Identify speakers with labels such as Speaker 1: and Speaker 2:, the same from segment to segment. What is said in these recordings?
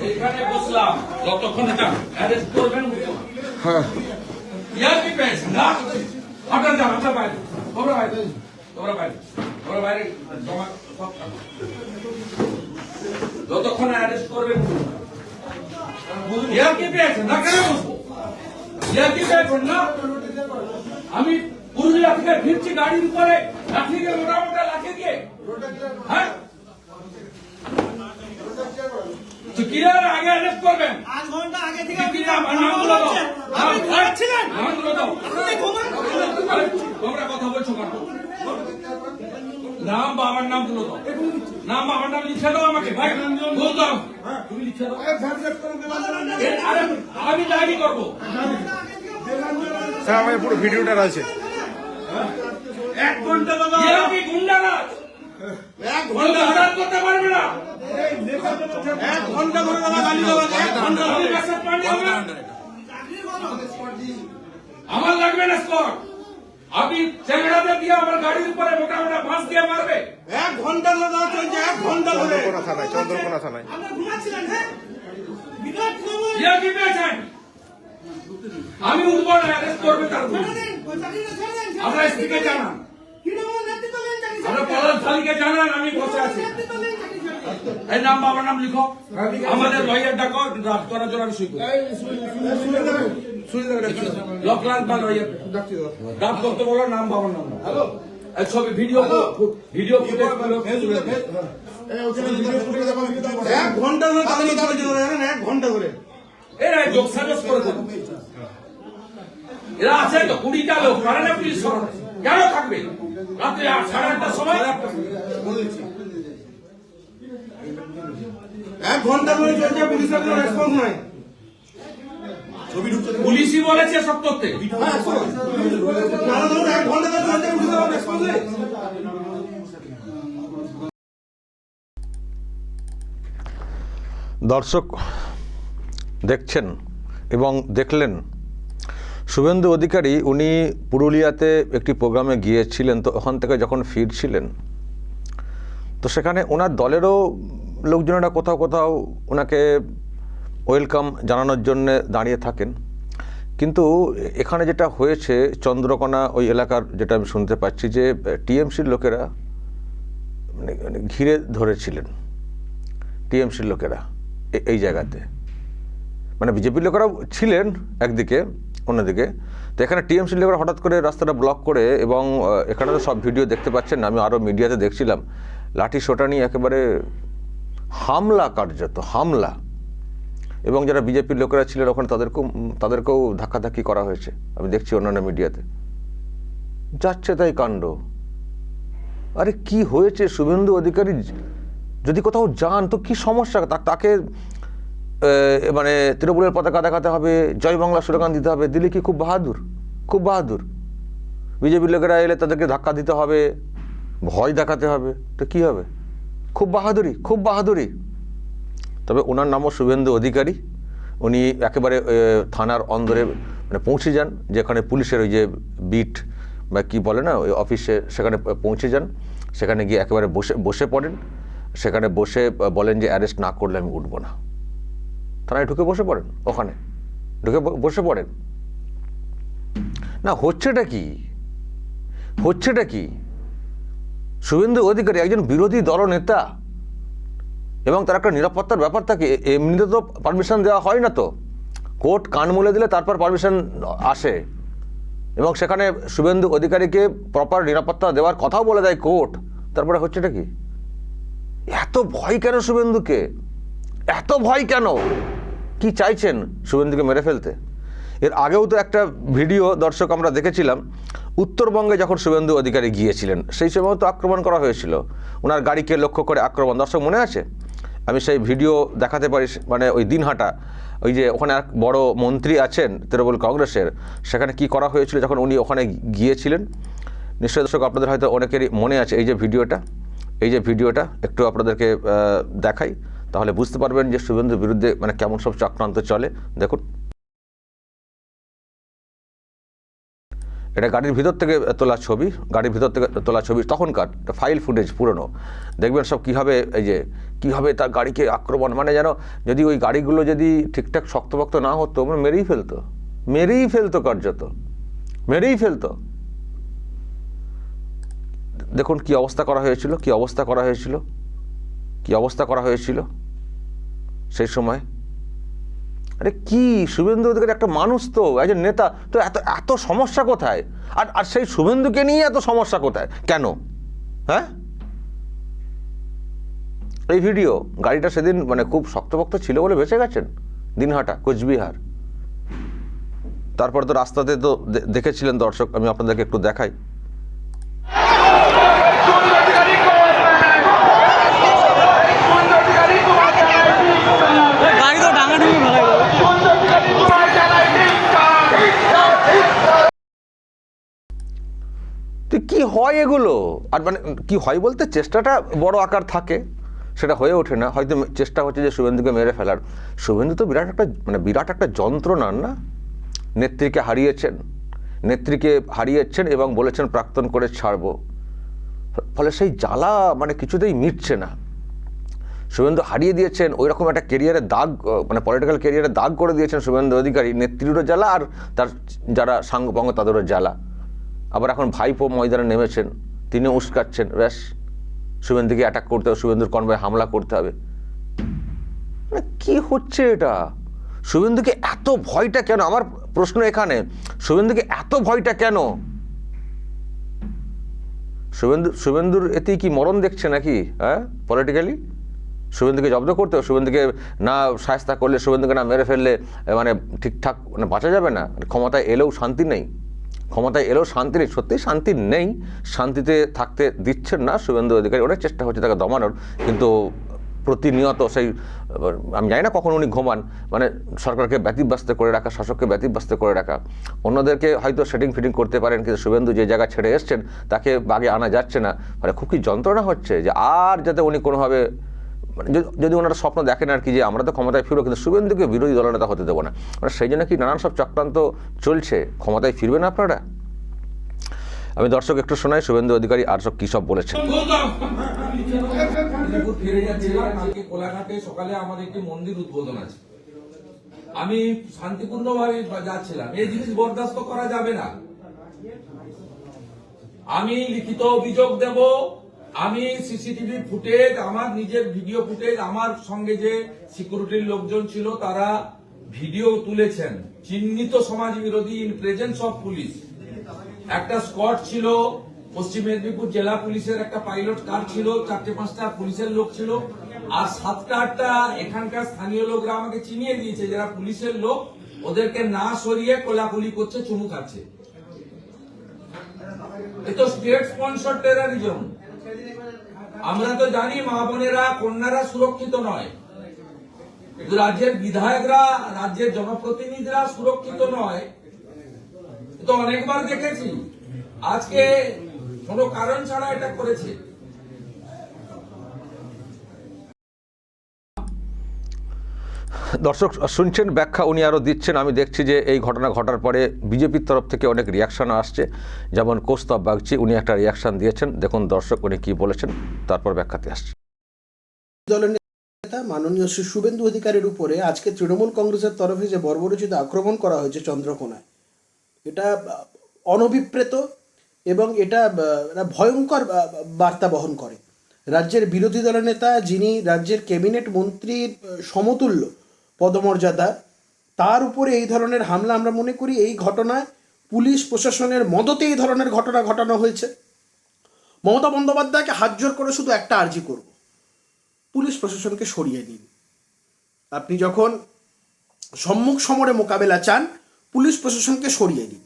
Speaker 1: এখানে বসলাম যতক্ষণ এটা অ্যারেস্ট করবেন।
Speaker 2: হ্যাঁ
Speaker 1: ইয়ার কি পেয়েছেন না? আপনার যান, আপনার বাইরে, তোমরা বাইরে, তোমরা বাইরে, তোমরা বাইরে জমা সব যতক্ষণ অ্যারেস্ট করবেন। ইয়ার কি পেয়েছেন না? কেন বসবো? ইয়ার কি পেয়েছেন না? আমি পুরুলিয়া থেকে ফিরছি গাড়ির উপরে লাঠি দিয়ে, মোটা মোটা লাঠি দিয়ে। হ্যাঁ, কিরার আগে অ্যারেস্ট করবেন।
Speaker 3: 8 ঘন্টা আগে থেকে
Speaker 1: কি নাম? নামগুলো দাও।
Speaker 3: আপনি ঘুমাচ্ছিলেন।
Speaker 1: নামগুলো দাও।
Speaker 3: আপনি ঘুমান।
Speaker 1: আরে, তোমরা কথা বলছো কেন? নাম বাবার নাম গুলো দাও। নাম বাবার নাম লিখে দাও আমাকে। ভাই বল দাও, তুমি লিখে দাও। আরে আমি ডায়েরি করবো।
Speaker 2: স্যার আমার পুরো ভিডিওটা আছে।
Speaker 3: 1 ঘন্টা দাদা।
Speaker 1: এরা কি গুন্ডারাজ?
Speaker 3: 1 ঘন্টা
Speaker 1: হঠাৎ করতে পারবে না।
Speaker 3: 1 ঘন্টা ধরে দাদা গালি দেওয়া 1 ঘন্টা
Speaker 1: আমি
Speaker 3: ধরে।
Speaker 1: কাছে পানি হবে। আমার লাগবে না স্পট। আপনি চ্যাংড়াতে দিয়ে আমার গাড়ির উপরে মোটা মোটা বাঁশ দিয়ে মারবে।
Speaker 3: 1 ঘন্টা ধরে দাদা চলছে 1 ঘন্টা ধরে।
Speaker 2: চন্দ্রকোনা থানায়, চন্দ্রকোনা থানায়।
Speaker 3: আপনি ঘুমাচ্ছিলেন হ্যাঁ? বিরাট খবর।
Speaker 1: ইয়া কি পেয়েছেন? আমি উঠবো না, অ্যারেস্ট করবে তারপর। আপনার স্ত্রীকে জানান, আপনার পলাশ থালিকে জানান আমি বসে আছি। এই নাম বাবার নাম লিখো, আমাদের লয়ার ডাকো, ড্রাফট করার জন্য আমি সই করি। লকলাল বা লয়ার ড্রাফট করতে বলো, নাম বাবার নাম দাও। এই ছবি ভিডিও ফুটেজ
Speaker 3: 1 ঘন্টা ধরে গালি চলছে জানেন 1 ঘন্টা ধরে।
Speaker 1: এরা যোগসাজস করে দেবে। এরা আছে তো 20টা লোক, পারে না পুলিশ সরাতে? কেন থাকবে? রাত্রে 8:30টার সময়
Speaker 3: 1 ঘন্টা ধরে চলছে, পুলিশের কোনো রেসপন্স নাই।
Speaker 1: পুলিশই বলেছে সব করতে।
Speaker 3: নানা ধরুন 1 ঘন্টা ধরে চলছে, পুলিশের কোনো রেসপন্স নেই।
Speaker 4: দর্শক দেখছেন এবং দেখলেন শুভেন্দু অধিকারী উনি পুরুলিয়াতে একটি প্রোগ্রামে গিয়েছিলেন। তো ওখান থেকে যখন ফিরছিলেন তো সেখানে ওনার দলেরও লোকজনেরা কোথাও কোথাও ওনাকে ওয়েলকাম জানানোর জন্য দাঁড়িয়ে থাকেন। কিন্তু এখানে যেটা হয়েছে চন্দ্রকোনা ওই এলাকার, যেটা আমি শুনতে পাচ্ছি যে টিএমসির লোকেরা মানে ঘিরে ধরেছিলেন, টিএমসির লোকেরা এই জায়গাতে, মানে বিজেপির লোকেরাও ছিলেন একদিকে, অন্যদিকে। তো এখানে টিএমসির লোকেরা হঠাৎ করে রাস্তাটা ব্লক করে, এবং এখানে তো সব ভিডিও দেখতে পাচ্ছেন, আমি আরও মিডিয়াতে দেখছিলাম, লাঠি সোটা নিয়ে একেবারে হামলা, কার্যত হামলা। এবং যারা বিজেপির লোকেরা ছিলেন ওখানে তাদেরকেও ধাক্কাধাক্কি করা হয়েছে, আমি দেখছি অন্যান্য মিডিয়াতে। যাচ্ছে তাই কাণ্ড। আরে কি হয়েছে? শুভেন্দু অধিকারী যদি কোথাও যান তো কি সমস্যা? তাকে মানে তৃণমূলের পতাকা দেখাতে হবে, জয় বাংলা স্লোগান দিতে হবে, দিলে কি খুব বাহাদুর? খুব বাহাদুর। বিজেপির লোকেরা এলে তাদেরকে ধাক্কা দিতে হবে, ভয় দেখাতে হবে, তো কি হবে? খুব বাহাদুরি, খুব বাহাদুরি। তবে ওনার নামও শুভেন্দু অধিকারী। উনি একেবারে থানার অন্দরে মানে পৌঁছে যান, যেখানে পুলিশের ওই যে বিট বা কি বলে না ওই অফিসে, সেখানে পৌঁছে যান। সেখানে গিয়ে একেবারে বসে পড়েন। সেখানে বসে বলেন যে অ্যারেস্ট না করলে আমি উঠবো না। থানায় ঢুকে বসে পড়েন, ওখানে ঢুকে বসে পড়েন। না হচ্ছেটা কি? হচ্ছেটা কি? শুভেন্দু অধিকারী একজন বিরোধী দলনেতা, এবং তার একটা নিরাপত্তার ব্যাপার থাকে। এমনিতে তো পারমিশন দেওয়া হয় না, তো কোর্ট কান মুলে দিলে তারপর পারমিশন আসে, এবং সেখানে শুভেন্দু অধিকারীকে প্রপার নিরাপত্তা দেওয়ার কথাও বলে দেয় কোর্ট। তারপরে হচ্ছেটা কি? এত ভয় কেন শুভেন্দুকে? এত ভয় কেন? কি চাইছেন? শুভেন্দুকে মেরে ফেলতে? এর আগেও তো একটা ভিডিও দর্শক আমরা দেখেছিলাম, উত্তরবঙ্গে যখন শুভেন্দু অধিকারী গিয়েছিলেন সেই সময় তো আক্রমণ করা হয়েছিল, ওনার গাড়িকে লক্ষ্য করে আক্রমণ। দর্শক মনে আছে? আমি সেই ভিডিও দেখাতে পারি। মানে ওই দিনহাটা, ওই যে ওখানে এক বড় মন্ত্রী আছেন তৃণমূল কংগ্রেসের, সেখানে কি করা হয়েছিল যখন উনি ওখানে গিয়েছিলেন। নিশ্চয়ই দর্শক আপনাদের হয়তো অনেকেরই মনে আছে এই যে ভিডিওটা একটু আপনাদেরকে দেখাই, তাহলে বুঝতে পারবেন যে শুভেন্দুর বিরুদ্ধে মানে কেমন সব চক্রান্ত চলে। দেখুন, এটা গাড়ির ভিতর থেকে তোলা ছবি, গাড়ির ভিতর থেকে তোলা ছবি তখনকার ফাইল ফুটেজ পুরনো। দেখবেন সব কীভাবে এই যে কীভাবে তার গাড়িকে আক্রমণ, মানে যেন যদি ওই গাড়িগুলো যদি ঠিকঠাক শক্তপোক্ত না হতো মানে মেরেই ফেলতো কার্যত, মেরেই ফেলতো। দেখুন কি অবস্থা করা হয়েছিল সেই সময়। আরে কি শুভেন্দু অধিকারী একটা মানুষ, তো একজন নেতা, তো এত সমস্যা কোথায়? আর সেই শুভেন্দুকে নিয়ে এত সমস্যা কোথায়, কেন? হ্যাঁ, এই ভিডিও, গাড়িটা সেদিন মানে খুব শক্তপোক্ত ছিল বলে বেঁচে গেছেন, দিনহাটা, কোচবিহার। তারপরে তো রাস্তাতে তো দেখেছিলেন দর্শক, আমি আপনাদেরকে একটু দেখাই। কি হয় এগুলো? আর মানে কি হয় বলতে চেষ্টাটা বড় আকার থাকে, সেটা হয়ে ওঠে না। হয়তো চেষ্টা হচ্ছে যে শুভেন্দুকে মেরে ফেলার। শুভেন্দু তো বিরাট একটা যন্ত্রণার না। নেত্রীকে হারিয়েছেন এবং বলেছেন প্রাক্তন করে ছাড়বো, ফলে সেই জ্বালা মানে কিছুতেই মিটছে না। শুভেন্দু হারিয়ে দিয়েছেন, ওই রকম একটা কেরিয়ারের দাগ, মানে পলিটিক্যাল কেরিয়ারে দাগ করে দিয়েছেন শুভেন্দু অধিকারী। নেত্রীরও জ্বালা আর তার যারা সাঙ্গপাঙ্গ তাদেরও জ্বালা। আবার এখন ভাইপো ময়দানে নেমেছেন, তিনি উস্কাচ্ছেন, ব্যাস শুভেন্দুকে অ্যাটাক করতে হবে, শুভেন্দুর কনভয়ে হামলা করতে হবে। মানে কি হচ্ছে এটা? শুভেন্দুকে এত ভয়টা কেন? আমার প্রশ্ন এখানে, শুভেন্দুকে এত ভয়টা কেন? শুভেন্দুর এতেই কি মরণ দেখছে নাকি? হ্যাঁ, পলিটিক্যালি শুভেন্দুকে জব্দ করতে হবে, শুভেন্দুকে না শায়েস্তা করলে, শুভেন্দুকে না মেরে ফেললে মানে ঠিকঠাক মানে বাঁচা যাবে না। ক্ষমতায় এলেও শান্তি নেই, সত্যিই শান্তি নেই। শান্তিতে থাকতে দিচ্ছেন না শুভেন্দু অধিকারী। অনেক চেষ্টা হচ্ছে তাকে দমানোর, কিন্তু প্রতিনিয়ত সেই, আমি জানি না কখন উনি ঘুমান, মানে সরকারকে ব্যতিব্যস্ত করে রাখা, শাসককে ব্যতিব্যস্ত করে রাখা। অন্যদেরকে হয়তো সেটিং ফিটিং করতে পারেন, কিন্তু শুভেন্দু যে জায়গা ছেড়ে এসছেন তাকে বাগে আনা যাচ্ছে না। মানে খুব কি যন্ত্রণা হচ্ছে যে আর যাতে উনি কোনোভাবে, যদি ওনারা স্বপ্ন দেখেন আর কি যে আমরা তো ক্ষমতায় ফিরবো, কিন্তু শুভেন্দুকে বিরোধী দলনেতা হতে দেবো না, মানে সেই জন্য কি নানান সব চক্রান্ত চলছে। ক্ষমতায় ফিরবেন আপনারা? আমি দর্শক একটু শোনাই শুভেন্দু অধিকারী আর সব কি সব বলেছেন।
Speaker 1: ফিরে যাচ্ছিলাম, কালকে কোলাঘাটে সকালে আমাদের একটি মন্দির উদ্বোধন আছে, আমি শান্তিপূর্ণভাবে যাচ্ছিলাম। এই জিনিস বরদাস্ত করা যাবে না। আমি লিখিত অভিযোগ দেব, আমি সিসিটিভি ফুটেজ, আমার নিজের ভিডিও ফুটেজ, আমার সঙ্গে যে সিকিউরিটির লোকজন ছিল তারা ভিডিও তুলেছেন, চিহ্নিত সমাজ বিরোধী ইন প্রেজেন্স অফ পুলিশ। একটা স্কোয়াড ছিল, পশ্চিম মেদিনীপুর জেলা পুলিশের একটা পাইলট কার ছিল, 4-5টা পুলিশের লোক ছিল, আর 7-8টা এখানকার স্থানীয় লোকরা আমাকে চিনিয়ে দিয়েছে যারা পুলিশের লোক, ওদেরকে না সরিয়ে কোলাকুলি করছে, চুমু খাচ্ছে। এ তো স্টেট স্পন্সর টেররিজম। আমরা তো জানি মা বোনেরা, কন্যারা সুরক্ষিত নয়, রাজ্যের বিধায়করা, রাজ্যের জনপ্রতিনিধিরা সুরক্ষিত নয়, তো অনেকবার দেখেছি। আজকে কোনো কারণ ছাড়া এটা করেছে।
Speaker 4: দর্শক শুনছেন ব্যাখ্যা উনি আরও দিচ্ছেন। আমি দেখছি যে এই ঘটনা ঘটার পরে বিজেপির তরফ থেকে অনেক রিয়াকশন আসছে, যেমন কৌস্তব বাগচি উনি একটা রিয়াকশন দিয়েছেন। দেখুন দর্শক উনি কি বলেছেন, তারপর ব্যাখ্যাতে আসছে।
Speaker 5: দলের নেতা মাননীয় শ্রী শুভেন্দু অধিকারীর উপরে আজকে তৃণমূল কংগ্রেসের তরফে যে বর্বরোচিত আক্রমণ করা হয়েছে চন্দ্রকোনায়, এটা অনভিপ্রেত এবং এটা ভয়ঙ্কর বার্তা বহন করে। রাজ্যের বিরোধী দলের নেতা, যিনি রাজ্যের ক্যাবিনেট মন্ত্রীর সমতুল্য পদমর্যাদা, তার উপরে এই ধরনের হামলা, আমরা মনে করি এই ঘটনায় পুলিশ প্রশাসনের মদতে এই ধরনের ঘটনা ঘটানো হয়েছে। মমতা বন্দ্যোপাধ্যায়কে হাত জোর করে শুধু একটা আর্জি করব, পুলিশ প্রশাসনকে সরিয়ে নিন। আপনি যখন সম্মুখ সমরে মোকাবেলা চান, পুলিশ প্রশাসনকে সরিয়ে নিন।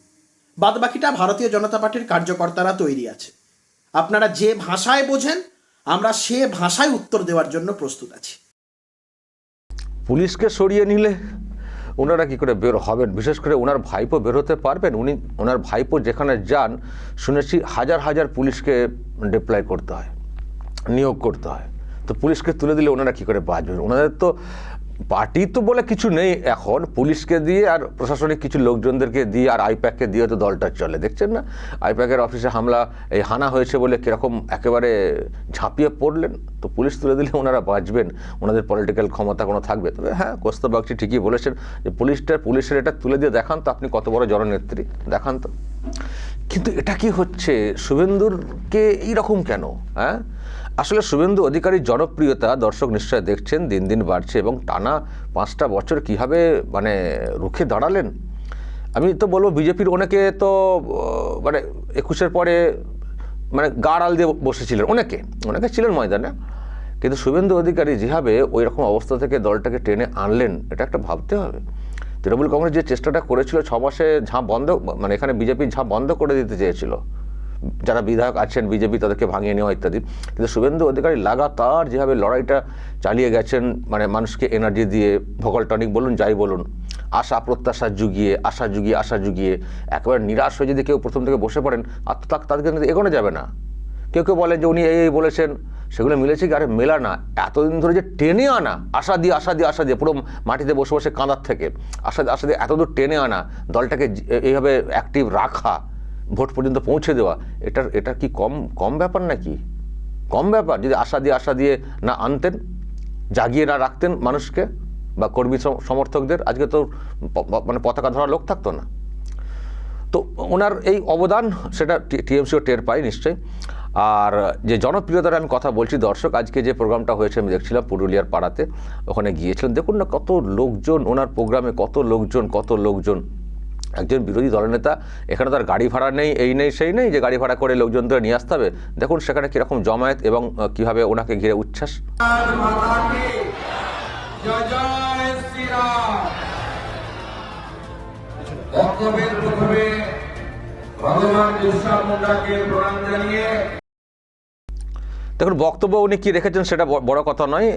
Speaker 5: বাদবাকিটা ভারতীয় জনতা পার্টির কার্যকর্তারা তৈরি আছে। আপনারা যে ভাষায় বোঝেন, আমরা সে ভাষায় উত্তর দেওয়ার জন্য প্রস্তুত আছি।
Speaker 4: পুলিশকে সরিয়ে নিলে ওনারা কি করে বের হবেন? বিশেষ করে ওনার ভাইপো বের হতে পারবেন? ওনার ভাইপো যেখানে যান শুনেছি হাজার হাজার পুলিশকে ডিপ্লয় করতে হয়, নিয়োগ করতে হয়। তো পুলিশকে তুলে দিলে ওনারা কি করে বাঁচবেন? ওনাদের তো পার্টি তো বলে কিছু নেই এখন, পুলিশকে দিয়ে আর প্রশাসনিক কিছু লোকজনদেরকে দিয়ে আর আইপ্যাককে দিয়ে তো দলটা চলে। দেখছেন না আইপ্যাকের অফিসে হানা হয়েছে বলে কীরকম একেবারে ঝাঁপিয়ে পড়লেন। তো পুলিশ তুলে দিলে ওনারা বাঁচবেন, ওনাদের পলিটিক্যাল ক্ষমতা কোনো থাকবে। তবে হ্যাঁ, কৌস্তব বাগচি ঠিকই বলেছেন যে পুলিশের এটা তুলে দিয়ে দেখান তো আপনি কত বড় জননেত্রী, দেখান তো। কিন্তু এটা কি হচ্ছে, শুভেন্দুরকে এইরকম কেন? হ্যাঁ, আসলে শুভেন্দু অধিকারীর জনপ্রিয়তা দর্শক নিশ্চয় দেখছেন দিন দিন বাড়ছে, এবং টানা 5টা বছর কীভাবে মানে রুখে দাঁড়ালেন। আমি তো বলবো বিজেপির অনেকে তো মানে 21-এর পরে মানে গা আড়াল দিয়ে বসেছিলেন, অনেকে ছিলেন ময়দানে, কিন্তু শুভেন্দু অধিকারী যেভাবে ওই রকম অবস্থা থেকে দলটাকে টেনে আনলেন, এটা একটা ভাবতে হবে। তৃণমূল কংগ্রেস যে চেষ্টাটা করেছিল 6 মাসে ঝাঁপ বন্ধ, মানে এখানে বিজেপির ঝাঁপ বন্ধ করে দিতে চেয়েছিল, যারা বিধায়ক আছেন বিজেপি তাদেরকে ভাঙিয়ে নেওয়া ইত্যাদি, কিন্তু শুভেন্দু অধিকারী লাগাতার যেভাবে লড়াইটা চালিয়ে গেছেন, মানে মানুষকে এনার্জি দিয়ে, ভোকাল টনিক বলুন যাই বলুন, আশা প্রত্যাশা আশা জুগিয়ে একেবারে নিরাশ হয়ে যদি কেউ প্রথম থেকে বসে পড়েন আর তাদেরকে কিন্তু এগোনো যাবে না। কেউ বলেন যে উনি এই বলেছেন, সেগুলো মিলেছে কি? আরে মেলা না। এতদিন ধরে যে টেনে আনা, আশা দিয়ে পুরো মাটিতে বসে বসে কাঁদার থেকে আশা দিয়ে এতদূর টেনে আনা, দলটাকে এইভাবে অ্যাক্টিভ রাখা, ভোট পর্যন্ত পৌঁছে দেওয়া, এটা কি কম ব্যাপার নাকি? কম ব্যাপার? যদি আশা দিয়ে না আনতেন, জাগিয়ে না রাখতেন মানুষকে বা কর্মী সমর্থকদের, আজকে তো মানে পতাকা ধরা লোক থাকতো না। তো ওনার এই অবদান সেটা টিএমসিও টের পায় নিশ্চয়ই। আর যে জনপ্রিয়তার আমি কথা বলছি দর্শক, আজকে যে প্রোগ্রামটা হয়েছে আমি দেখছিলাম পুরুলিয়ার পাড়াতে, ওখানে গিয়েছিলাম, দেখুন না কত লোকজন ওনার প্রোগ্রামে, কত লোকজন। একজন বিরোধী দলনেতা, এখানে তার গাড়ি ভাড়া নেই, এই নেই সেই নেই যে গাড়ি ভাড়া করে লোকজন ধরে নিয়ে আসতে হবে। দেখুন সেখানে কীরকম জমায়েত এবং কীভাবে ওনাকে ঘিরে উচ্ছ্বাস। দেখুন বক্তব্য উনি কী রেখেছেন সেটা বড় কথা নয়,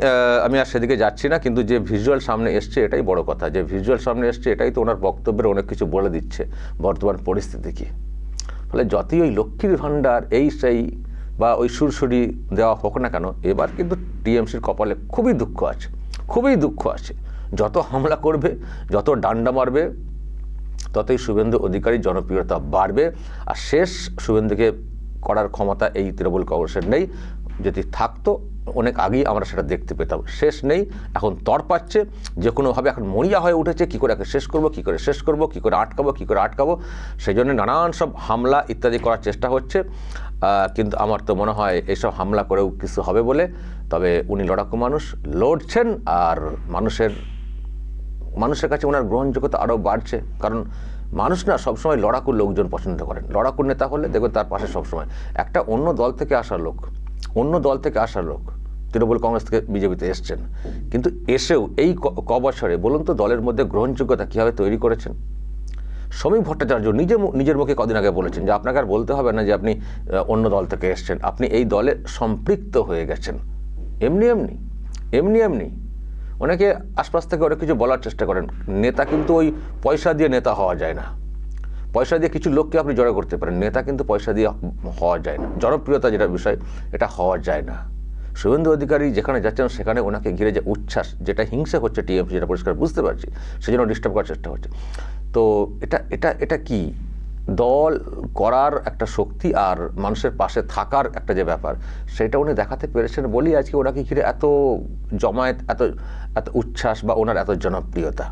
Speaker 4: আমি আর সেদিকে যাচ্ছি না, কিন্তু যে ভিজুয়াল সামনে এসছে এটাই বড় কথা। যে ভিজুয়াল সামনে এসছে এটাই তো ওনার বক্তব্যের অনেক কিছু বলে দিচ্ছে বর্তমান পরিস্থিতিকে। ফলে যতই ওই লক্ষ্মীর ভাণ্ডার এই সেই বা ওই সুরসুরি দেওয়া হোক না কেন, এবার কিন্তু টিএমসির কপালে খুবই দুঃখ আছে। যত হামলা করবে, যত ডান্ডা মারবে, ততই শুভেন্দু অধিকারীর জনপ্রিয়তা বাড়বে। আর শেষ শুভেন্দুকে করার ক্ষমতা এই তৃণমূল কংগ্রেসের নেই। যদি থাকতো অনেক আগেই আমরা সেটা দেখতে পেতাম। শেষ নেই, এখন তড়পাচ্ছে, যে কোনোভাবে এখন মরিয়া হয়ে উঠেছে, কী করে একে শেষ করবো, কী করে আটকাবো। সেই জন্য নানান সব হামলা ইত্যাদি করার চেষ্টা হচ্ছে। কিন্তু আমার তো মনে হয় এইসব হামলা করেও কিছু হবে বলে। তবে উনি লড়াকু মানুষ, লড়ছেন, আর মানুষের কাছে ওনার গ্রহণযোগ্যতা আরও বাড়ছে। কারণ মানুষ না সবসময় লড়াকু লোকজন পছন্দ করেন। লড়াকুর নেতা হলে দেখবেন তার পাশে সবসময় একটা অন্য দল থেকে আসা লোক তৃণমূল কংগ্রেস থেকে বিজেপিতে এসছেন, কিন্তু এসেও এই বছরে বলুন তো দলের মধ্যে গ্রহণযোগ্যতা কীভাবে তৈরি করেছেন। শ্রমিক ভট্টাচার্য নিজের মুখে কদিন আগে বলেছেন যে আপনাকে আর বলতে হবে না যে আপনি অন্য দল থেকে এসছেন, আপনি এই দলে সম্পৃক্ত হয়ে গেছেন। এমনি অনেকে আশপাশ থেকে অনেক কিছু বলার চেষ্টা করেন। নেতা কিন্তু ওই পয়সা দিয়ে নেতা হওয়া যায় না। পয়সা দিয়ে কিছু লোককে আপনি জড়ো করতে পারেন, নেতা কিন্তু পয়সা দিয়ে হওয়া যায় না। জনপ্রিয়তা যেটা বিষয়, এটা হওয়া যায় না। শুভেন্দু অধিকারী যেখানে যাচ্ছেন সেখানে ওনাকে ঘিরে যে উচ্ছ্বাস, যেটা হিংসে হচ্ছে টিএমসি, যেটা পরিষ্কার বুঝতে পারছি, সেই জন্য ডিস্টার্ব করার চেষ্টা হচ্ছে। তো এটা কি দল করার একটা শক্তি আর মানুষের পাশে থাকার একটা যে ব্যাপার, সেটা উনি দেখাতে পেরেছেন বলেই আজকে ওনাকে ঘিরে এত জমায়েত, এত উচ্ছ্বাস বা ওনার এত জনপ্রিয়তা।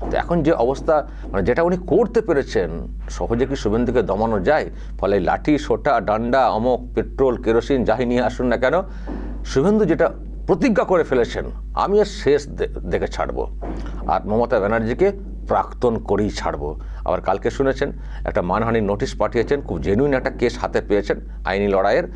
Speaker 4: তো এখন যে অবস্থা, মানে যেটা উনি করতে পেরেছেন, সহজে কি শুভেন্দুকে দমানো যায়? ফলে লাঠি, সোটা, ডান্ডা, অমক, পেট্রোল, কেরোসিন যাই নিয়ে আসুন না কেন, শুভেন্দু যেটা প্রতিজ্ঞা করে ফেলেছেন, আমি আর শেষ দেখে ছাড়বো, আর মমতা ব্যানার্জিকে প্রাক্তন করেই ছাড়বো। আবার কালকে শুনেছেন একটা মানহানির নোটিশ পাঠিয়েছেন, খুব জেনুইন একটা কেস হাতে পেয়েছেন আইনি লড়াইয়ের।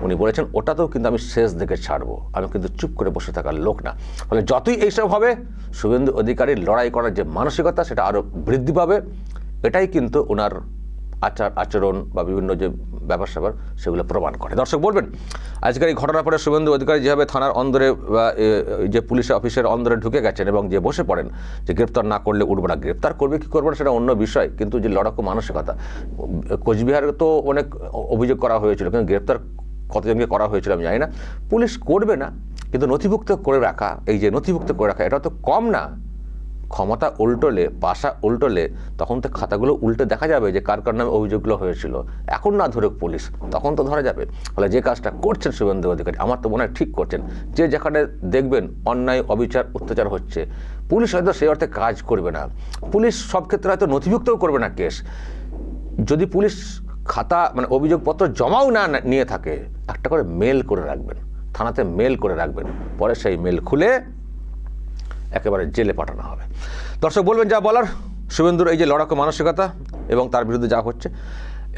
Speaker 4: উনি বলেছেন ওটাতেও কিন্তু আমি শেষ দেখে ছাড়বো, আমি কিন্তু চুপ করে বসে থাকার লোক না। ফলে যতই এইসব হবে, শুভেন্দু অধিকারীর লড়াই করার যে মানসিকতা সেটা আরও বৃদ্ধি পাবে। এটাই কিন্তু ওনার আচরণ বা বিভিন্ন যে ব্যাপার স্যাপার সেগুলো প্রমাণ করে। দর্শক বলবেন আজকের এই ঘটনার পরে শুভেন্দু অধিকারী যেভাবে থানার অন্দরে বা যে পুলিশ অফিসের অন্দরে ঢুকে গেছেন এবং যে বসে পড়েন যে গ্রেপ্তার না করলে উঠবে না, গ্রেপ্তার করবে কি করবে না সেটা অন্য বিষয়, কিন্তু যে লড়াকু মানসিকতা, কোচবিহারে তো অনেক অভিযোগ করা হয়েছিল, কিন্তু গ্রেপ্তার কতজনকে করা হয়েছিল আমি জানি না। পুলিশ করবে না, কিন্তু নথিভুক্ত করে রাখা, এই যে নথিভুক্ত করে রাখা, এটা তো কম না। ক্ষমতা উল্টোলে, পাশা উল্টোলে তখন তো খাতাগুলো উল্টে দেখা যাবে যে কার কার নামে অভিযোগগুলো হয়েছিল। এখন না ধরুক পুলিশ, তখন তো ধরা যাবে। ফলে যে কাজটা করছেন শুভেন্দু অধিকারী, আমার তো মনে হয় ঠিক করছেন। যে যেখানে দেখবেন অন্যায়, অবিচার, অত্যাচার হচ্ছে, পুলিশ হয়তো সেই অর্থে কাজ করবে না, পুলিশ সব ক্ষেত্রে হয়তো নথিভুক্তও করবে না কেস। যদি পুলিশ খাতা মানে অভিযোগপত্র জমাও না নিয়ে থাকে, একটা করে মেল করে রাখবেন, থানাতে মেল করে রাখবেন, পরে সেই মেল খুলে একেবারে জেলে পাঠানো হবে। দর্শক বলবেন যা বলার, শুভেন্দুর এই যে লড়াকু মানসিকতা এবং তার বিরুদ্ধে যা হচ্ছে,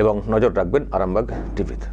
Speaker 4: এবং নজর রাখবেন আরামবাগ টিভিতে।